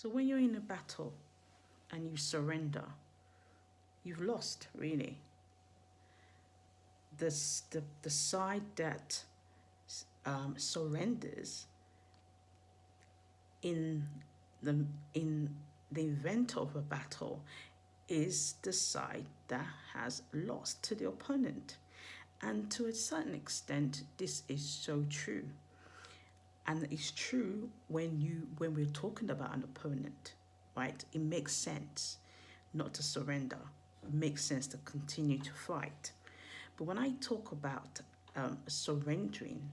So when you're in a battle and you surrender, you've lost, really. The side that surrenders in the in the event of a battle is the side that has lost to the opponent. And to a certain extent, this is so true. And it's true when we're talking about an opponent, right? It makes sense not to surrender. It makes sense to continue to fight. But when I talk about surrendering,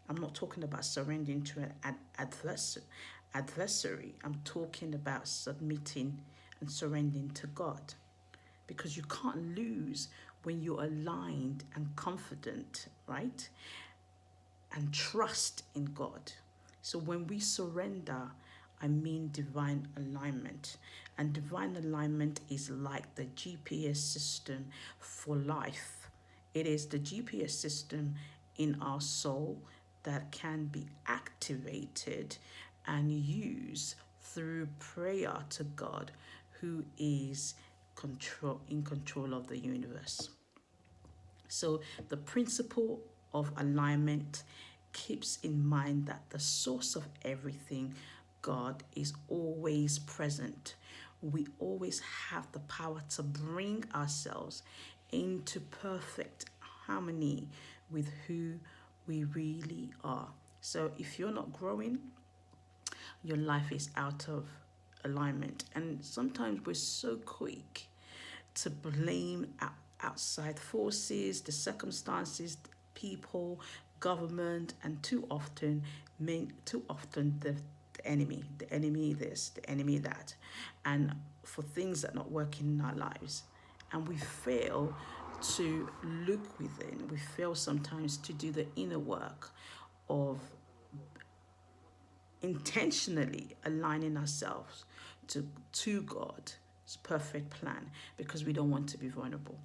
I'm not talking about surrendering to an adversary. I'm talking about submitting and surrendering to God. Because you can't lose when you're aligned and confident, right? And trust in God. So when we surrender, I mean divine alignment. And divine alignment is like the GPS system for life. It is the GPS system in our soul that can be activated and used through prayer to God, who is in control of the universe. So the principle of alignment keeps in mind that the source of everything, God, is always present. We always have the power to bring ourselves into perfect harmony with who we really are. So if you're not growing, your life is out of alignment. And sometimes we're so quick to blame outside forces, the circumstances, people, government, and too often the enemy this, the enemy that, and for things that are not working in our lives. And we fail to look within. We fail sometimes to do the inner work of intentionally aligning ourselves to God's perfect plan, because we don't want to be vulnerable.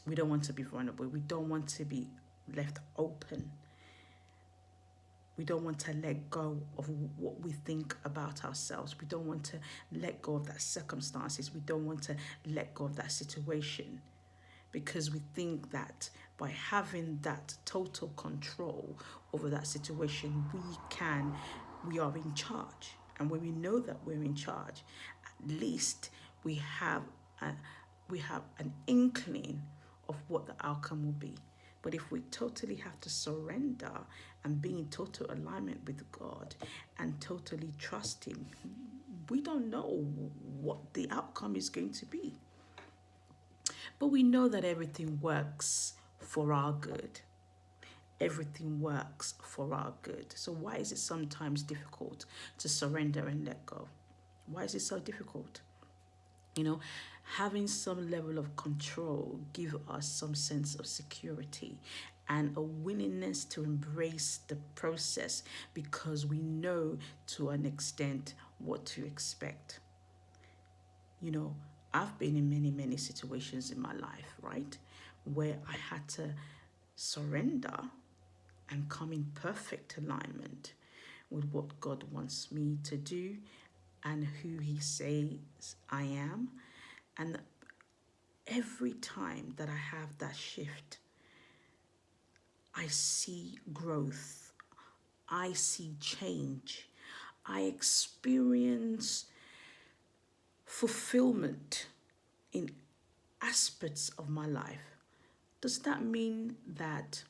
We don't want to be vulnerable. We don't want to be left open. We don't want to let go of what we think about ourselves. We don't want to let go of that circumstances. We don't want to let go of that situation, because we think that by having that total control over that situation, we are in charge. And when we know that we're in charge, at least we have an inkling of what the outcome will be. But if we totally have to surrender and be in total alignment with God and totally trust Him, we don't know what the outcome is going to be. But we know that everything works for our good. Everything works for our good. So why is it sometimes difficult to surrender and let go? Why is it so difficult? Having some level of control give us some sense of security and a willingness to embrace the process, because we know to an extent what to expect. I've been in many, many situations in my life, right, where I had to surrender and come in perfect alignment with what God wants me to do and who He says I am. And every time that I have that shift, I see growth. I see change. I experience fulfillment in aspects of my life. Does that mean that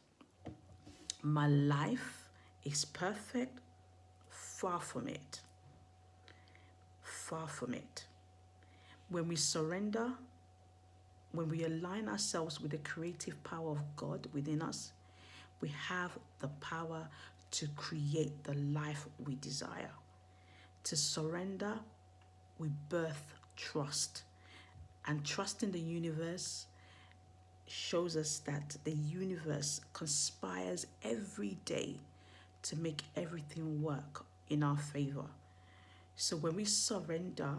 my life is perfect? Far from it. Far from it. When we surrender, when we align ourselves with the creative power of God within us, we have the power to create the life we desire. To surrender, we birth trust. And trust in the universe shows us that the universe conspires every day to make everything work in our favor. So when we surrender,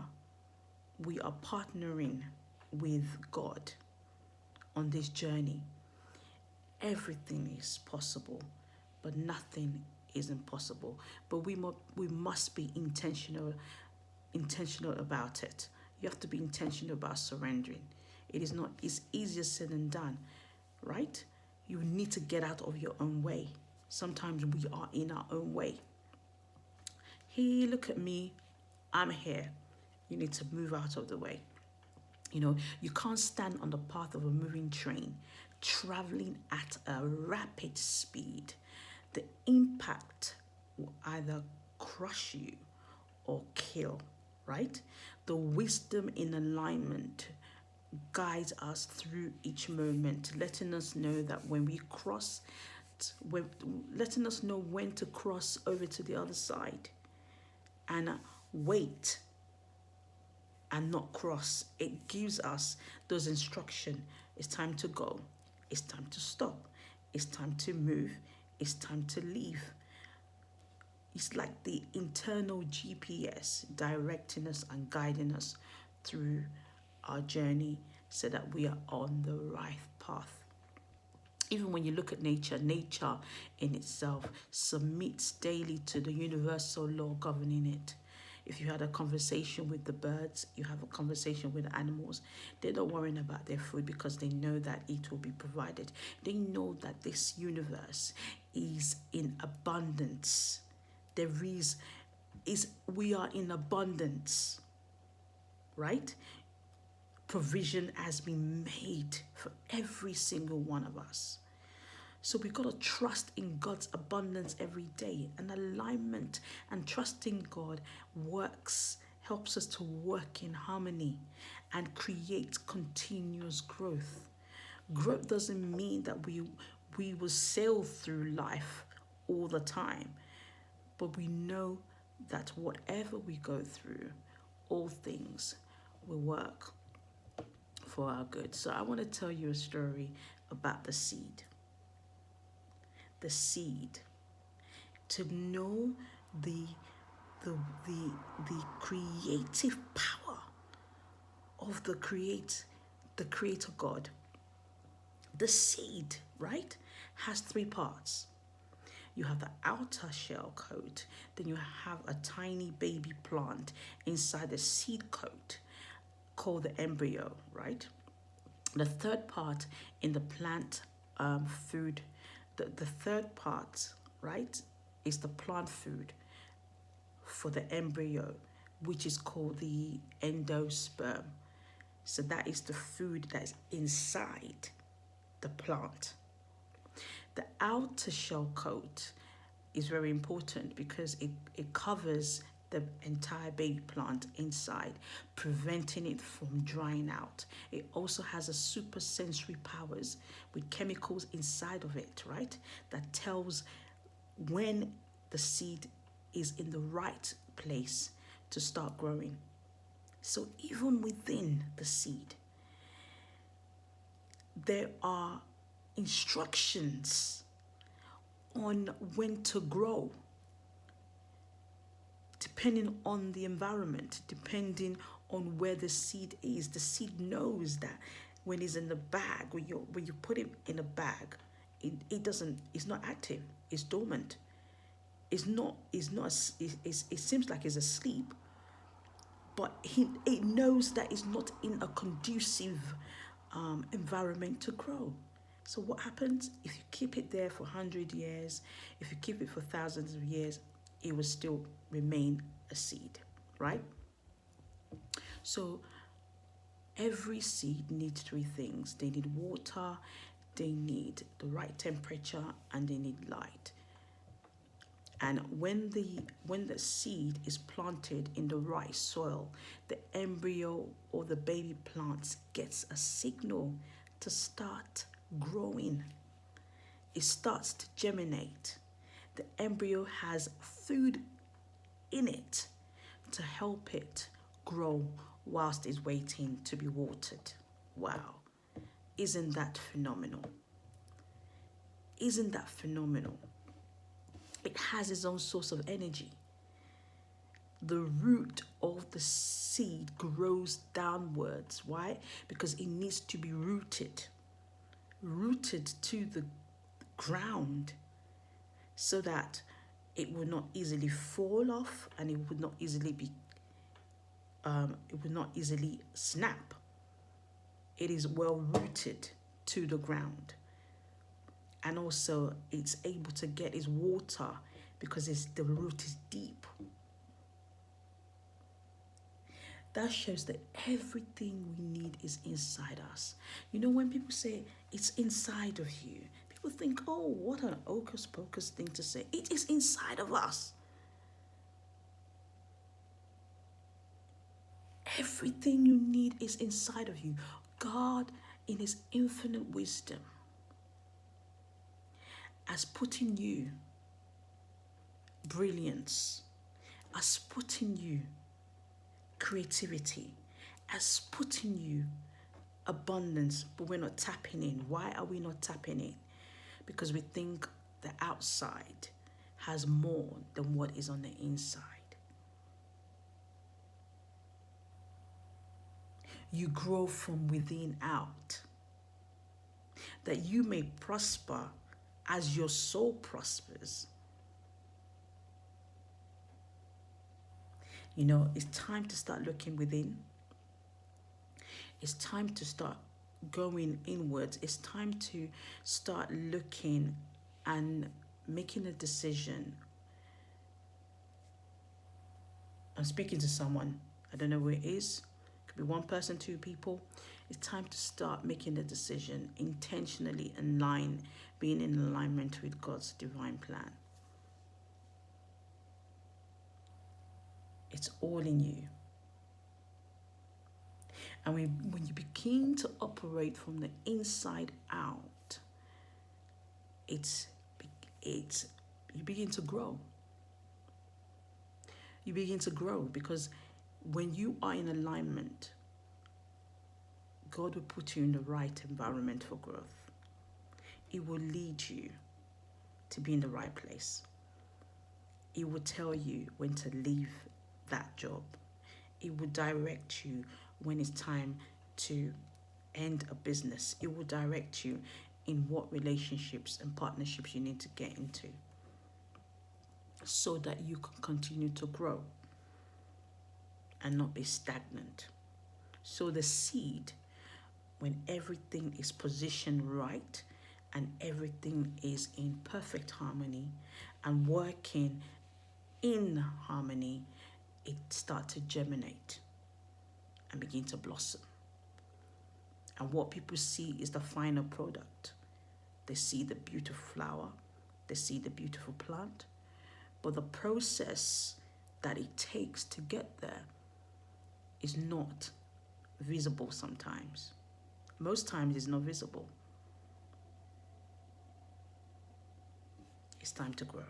we are partnering with God on this journey. Everything is possible, but nothing is impossible. But we must be intentional about it. You have to be intentional about surrendering. It is not, it's easier said than done, right? You need to get out of your own way. Sometimes we are in our own way. Hey, look at me. I'm here. You need to move out of the way. You know, you can't stand on the path of a moving train traveling at a rapid speed. The impact will either crush you or kill, right? The wisdom in alignment guides us through each moment, letting us know that when we cross, letting us know when to cross over to the other side and wait and not cross. It gives us those instructions. It's time to go. It's time to stop. It's time to move. It's time to leave. It's like the internal GPS directing us and guiding us through our journey so that we are on the right path. Even when you look at nature, nature in itself submits daily to the universal law governing it. If you had a conversation with the birds, you have a conversation with the animals, they're not worrying about their food because they know that it will be provided. They know that this universe is in abundance. We are in abundance, right? Provision has been made for every single one of us. So we got to trust in God's abundance every day. And alignment and trusting God helps us to work in harmony and create continuous growth. Growth doesn't mean that we will sail through life all the time, but we know that whatever we go through, all things will work for our good. So I want to tell you a story about the seed. The seed. To know the creative power of the creator God. The seed, right, has three parts. You have the outer shell coat, then you have a tiny baby plant inside the seed coat called the embryo, right? The third part in the plant food, the third part, right, is the plant food for the embryo, which is called the endosperm. So that is the food that is inside the plant. The outer shell coat is very important because it covers the entire baby plant inside, preventing it from drying out. It also has a super sensory powers with chemicals inside of it, right? That tells when the seed is in the right place to start growing. So even within the seed, there are instructions on when to grow, depending on the environment, depending on where the seed is. The seed knows that when it's in the bag, when you put it in a bag, it's not active, it's dormant. It seems like it's asleep, but it knows that it's not in a conducive environment to grow. So what happens if you keep it there for 100 years, if you keep it for thousands of years, it will still remain a seed, right? So every seed needs three things. They need water, they need the right temperature, and they need light. And when the seed is planted in the right soil, the embryo or the baby plant gets a signal to start growing. It starts to germinate. The embryo has food in it to help it grow whilst it's waiting to be watered. Wow. Isn't that phenomenal? Isn't that phenomenal? It has its own source of energy. The root of the seed grows downwards. Why? Because it needs to be rooted to the ground so that It will not easily fall off, and it would not easily be it would not easily snap. It is well rooted to the ground, and also it's able to get its water because the root is deep. That shows that everything we need is inside us. You know, when people say it's inside of you, people think, oh, what an hocus pocus thing to say. It is inside of us. Everything you need is inside of you. God, in His infinite wisdom, has put in you brilliance, has put in you creativity, has put in you abundance, but we're not tapping in. Why are we not tapping in? Because we think the outside has more than what is on the inside. You grow from within out, that you may prosper as your soul prospers. You know, it's time to start looking within. It's time to start going inwards. It's time to start looking and making a decision. I'm speaking to someone. I don't know who it is. It could be one person, two people. It's time to start making a decision intentionally being in alignment with God's divine plan. It's all in you. And when you begin to operate from the inside out, you begin to grow. You begin to grow because when you are in alignment, God will put you in the right environment for growth. It will lead you to be in the right place. It will tell you when to leave that job. It will direct you when it's time to end a business. It will direct you in what relationships and partnerships you need to get into so that you can continue to grow and not be stagnant. So the seed, when everything is positioned right and everything is in perfect harmony and working in harmony, it starts to germinate and begin to blossom. And what people see is the final product. They see the beautiful flower, they see the beautiful plant, but the process that it takes to get there is not visible sometimes. Most times it's not visible. It's time to grow.